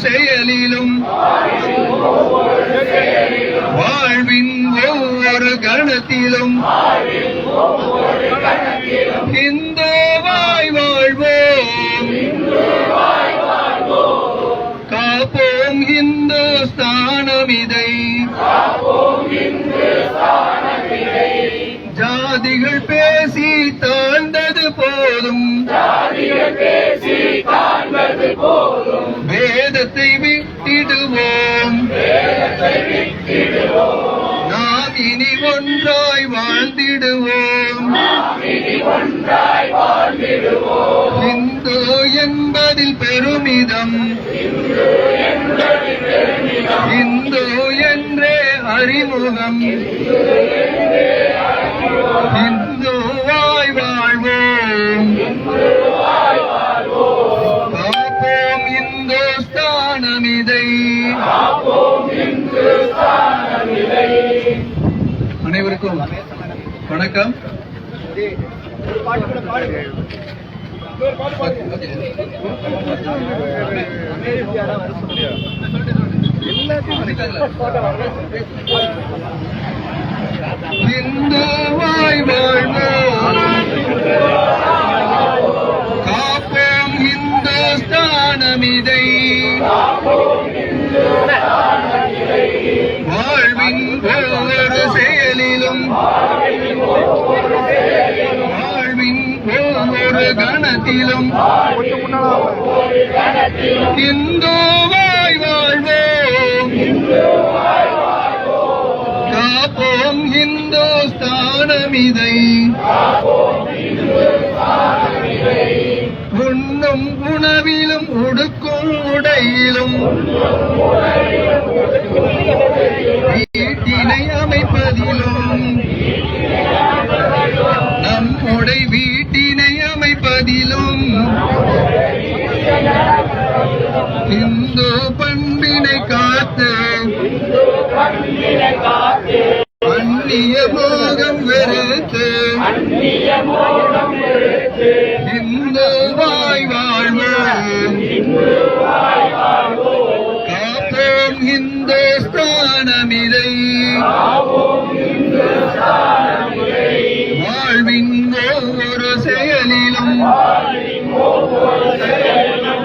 செயலிலும் வாழ்வின் ஒவ்வொரு கணத்திலும் இந்துவாய் வாழ்வோம், காப்போம் இந்துஸ்தானமிதை. ஜாதிகள் பேசி தாழ்ந்தது போதும், வேதத்தை விட்டிடுவோம், நாம் இனி ஒன்றாய் வாழ்ந்திடுவோம். இந்து என்பதில் பெருமிதம், இந்து என்றே அறிமுகம், இந்துவாய் வாழ்வோம், காப்போம் இந்துஸ்தானமிதை. அனைவருக்கும் வணக்கம். இந்துவாய் வாழ்வோம், காப்போம் இந்துஸ்தானமிதை. வாழ்வின் ஒவ்வொரு செயலிலும் வாழ்வின் ஒவ்வொரு கணத்திலும் இந்துவாய் வாழ்வோம், காப்போம் இந்துஸ்தானமிதை. உண்ணும் உணவிலும் உடுக்கும் உடையிலும் வீட்டினை அமைப்பதிலும் நம்முடைய வீட்டினை அமைப்பதிலும் இந்து பண்பினை காத்து அந்நிய மோகம் வெறுத்து இந்துவாய் வாழ்வோம், காப்போம் இந்துஸ்தானமிதை. வாழ்வின் ஒவ்வொரு செயலிலும்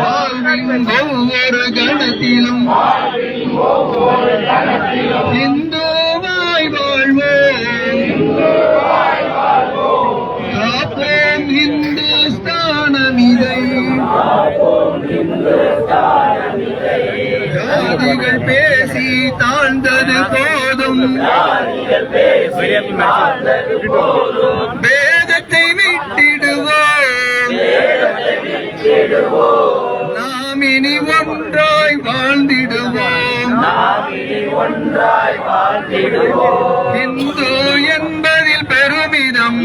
வாழ்வின் ஒவ்வொரு கணத்திலும் இந்துவாய் வாழ்வோம், காப்போம் இந்துஸ்தானமிதை. ஜாதிகள் பேசி தாழ்ந்தது போதும், வேதத்தை விட்டிடுவோம், நாம் இனி ஒன்றாய் வாழ்ந்திடுவோம். இந்து என்பதில் பெருமிதம்,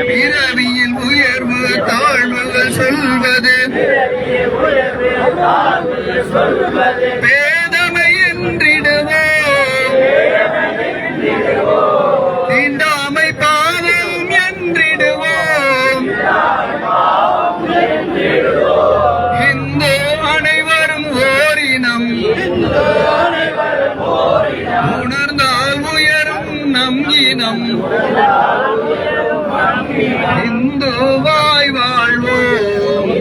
பிறவியில் உயர்வு தாழ்வுகள் சொல்வது பேதமை என்றிடுவோம், தீண்டாமை பாவம் என்றிடுவோம். இந்து அனைவரும் ஓரினம், உணர்ந்தால் உயரும் நம் இனம். இந்துவாய் வாழ்வோம்,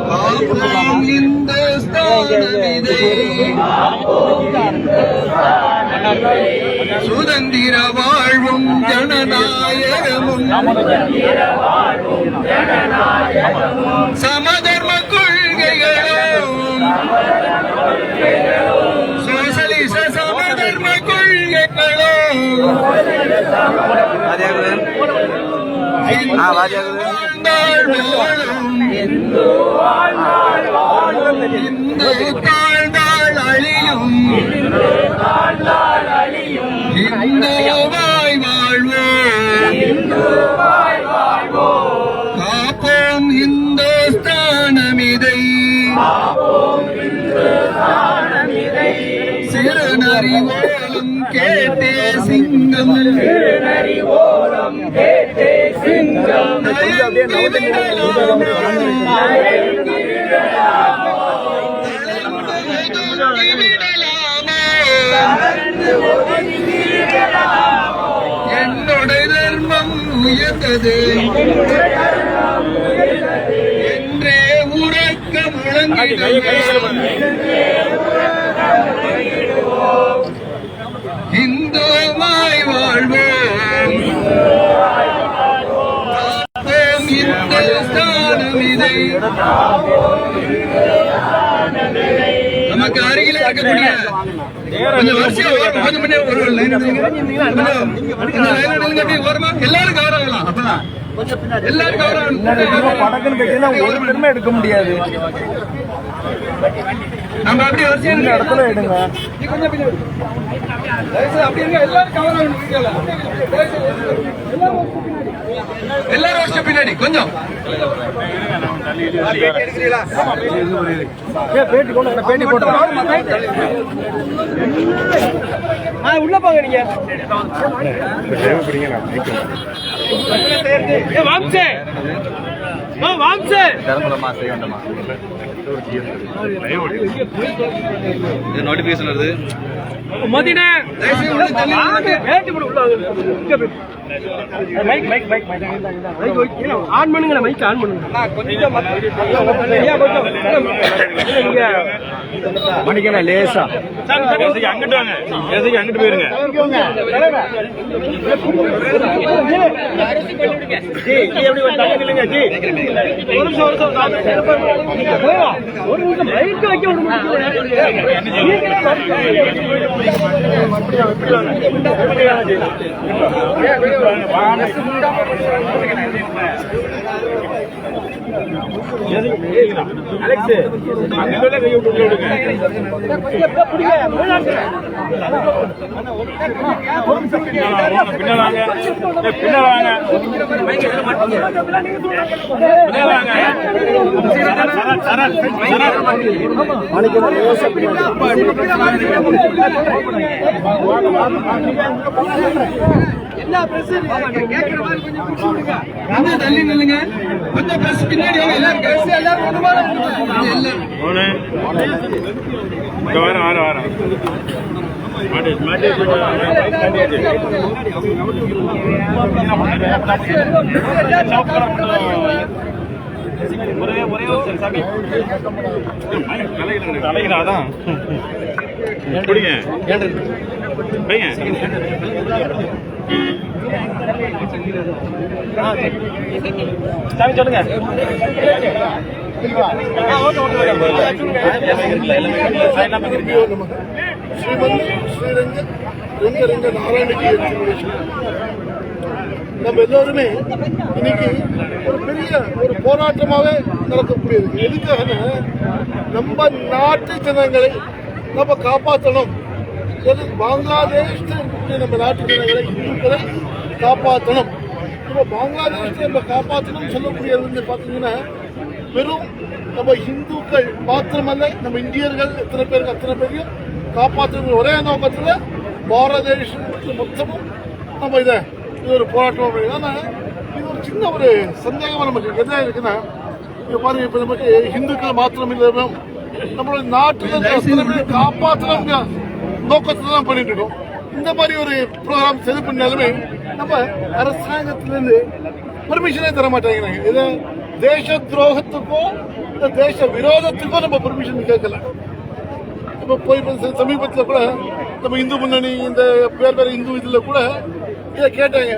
காப்போம் இந்துஸ்தானமிதை. சுதந்திர வாழ்வும் ஜனநாயகமும் சமதர்ம கொள்கைகளும் சோசலிச சமதர்ம கொள்கைகளும் இந்து தாழ்ந்தாள் அழியும், இந்துவாய் வாழ்வோம், தேனறிவோலும் கேட்டே சிங்கம் என்னுடைய தர்மம் உயர்ந்தது என்றே உறக்க முழங்கிடுவோம். இந்துமாய் வாழ்வோம், இந்த ஸ்தானம் இதை நமக்கு அருகில் இருக்கக்கூடிய கொஞ்சம் வரிசையா கொஞ்சம் முன்னே ஒரு லைன் ஓரமா எல்லாரும் கவர் ஆகலாம். அப்பதான் எல்லாரும் கவர் ஆகணும். எடுக்க முடியாது. நம்ம அப்படியே வரிசையா இடத்துல எடுங்க. அப்படி இருங்க. எல்லாரும் கவர் ஆகணும். எல்லாரும் வருஷம் பின்னாடி கொஞ்சம் பேட்டி போட்டு உள்ள போங்க. நீங்க நோட்டிபிகேஷன் வருது. ஆன் பண்ணுங்க. மைக் ஆன் பண்ணுங்க. மணிக்கணா லேசா அங்கிட்டு வாங்க. அங்கிட்டு போயிருங்க. எல்லா பிரச்சனை தள்ளி நில்லுங்க. கொஞ்சம் பிரஸ் பின்னாடி எல்லாரும் தலைகிறாதான் சாமி சொல்லுங்க. நம்ம எல்லோருமே இன்னைக்கு ஒரு பெரிய ஒரு போராட்டமாவே நடக்கக்கூடியது. எதுக்காக நம்ம நாட்டு ஜனங்களை நம்ம காப்பாற்றணும். பங்களாதேஷ் நம்ம நாட்டு ஜனங்களை இந்துக்களை காப்பாற்றணும். இப்போ பங்களாதேஷ் நம்ம காப்பாற்றணும் சொல்லக்கூடியது வந்து பார்த்தீங்கன்னா வெறும் நம்ம இந்துக்கள் மாத்திரமல்ல, நம்ம இந்தியர்கள் எத்தனை பேருக்கு அத்தனை பேரையும் காப்பாற்றணும் ஒரே நோக்கத்தில் பாரத தேசம் மொத்தமும் நம்ம இது ஒரு போராட்டம். ஆனால் இது ஒரு சின்ன ஒரு சந்தேகமாக நமக்கு என்ன இருக்குன்னா, இப்போ பாருங்க, இப்போ நமக்கு இந்துக்கள் மாத்திரம் இல்லாமல் நம்மளுடைய நாட்டில் காப்பாற்றணுங்க நோக்கத்தில் தான் பண்ணிட்டு இருக்கோம். இந்த மாதிரி ஒரு ப்ரோக்ராம் சரி பண்ணாலுமே நம்ம அரசாங்கத்திலிருந்து பெர்மிஷனே தர மாட்டேங்கிறாங்க. இது தேச துரோகத்துக்கும் இந்த தேச விரோதத்துக்கும் நம்ம பெர்மிஷன் கேட்கல. இப்போ போய் சமீபத்தில் கூட நம்ம இந்து முன்னணி இந்த வேறு இந்து இதில் கூட இதை கேட்டாங்க,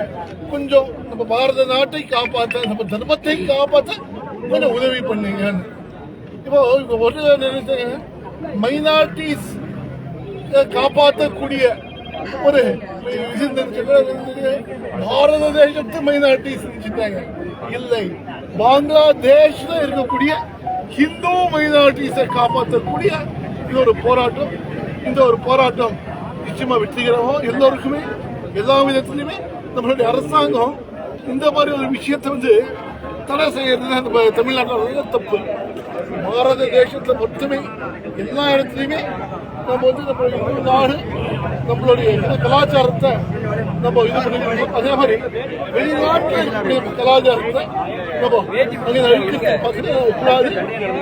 கொஞ்சம் நம்ம பாரத நாட்டை காப்பாற்ற, நம்ம தர்மத்தை காப்பாற்ற கொஞ்சம் உதவி பண்ணுங்கன்னு. இப்போ ஒரு நினைச்சாங்க, மைனாரிட்டிஸ் காப்பாற்றக்கூடிய ஒரு பாரத தேசத்து மைனாரிட்டிஸ் நினைச்சிட்டாங்க. இல்லை, பங்களாதேஷ்ல இருக்கக்கூடிய ஹிந்து மைனாரிட்டிஸை காப்பாற்றக்கூடிய இது ஒரு போராட்டம். இந்த ஒரு போராட்டம் நிச்சயமா வெற்றிகரமாக எல்லோருக்குமே எல்லா விதத்திலுமே நம்மளுடைய அரசாங்கம் இந்த மாதிரி ஒரு விஷயத்தை வந்து தடை செய்யறது நம்ம தமிழ்நாட்டில் தப்பு. பாரத தேசத்தில் மட்டுமே எல்லா இடத்துலையுமே நம்ம வந்து நம்ம இந்து நாடு நம்மளுடைய கலாச்சாரத்தை நம்ம இது பண்ணிருக்கோம். அதே மாதிரி வெளிநாட்டில் இருக்கக்கூடிய கலாச்சாரத்தை நம்ம அங்கே அழிக்கிறது கூடாது,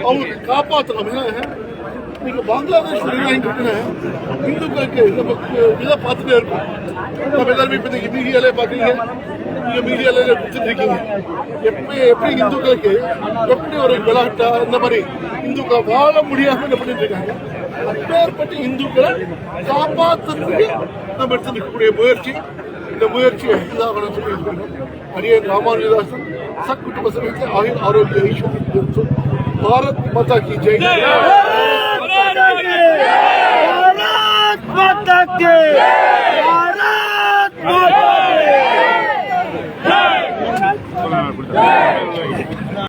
அவங்களுக்கு காப்பாற்றணும். ஏன்னா நீங்க பங்களாதேஷ் இந்துக்களுக்கு நம்ம இதை பார்த்துட்டே இருக்கோம். நம்ம எல்லாருமே இப்போ நீங்க மீடியாலே பார்க்குறீங்க, நீங்க மீடியால கொடுத்துட்டு இருக்கீங்க. எப்படி இந்துக்களுக்கு எப்படி ஒரு விளையாட்டா இந்த மாதிரி இந்துக்கள் வாழ முடியாம என்ன பண்ணிட்டு இருக்காங்க. அப்பேற்பட்ட இந்துக்களை காப்பாற்றுறதுக்கு நம்ம எடுத்து இருக்கக்கூடிய முயற்சி, இந்த முயற்சி எல்லாரும் சொல்லி இருக்கணும். அரியன் ராமானுஜதாசன் சத்குடும்ப சமேத ஆயுள் ஆரோக்கிய ஐஸ்வர்யம். பாரத் மாதா கி ஜெய். भारत माता की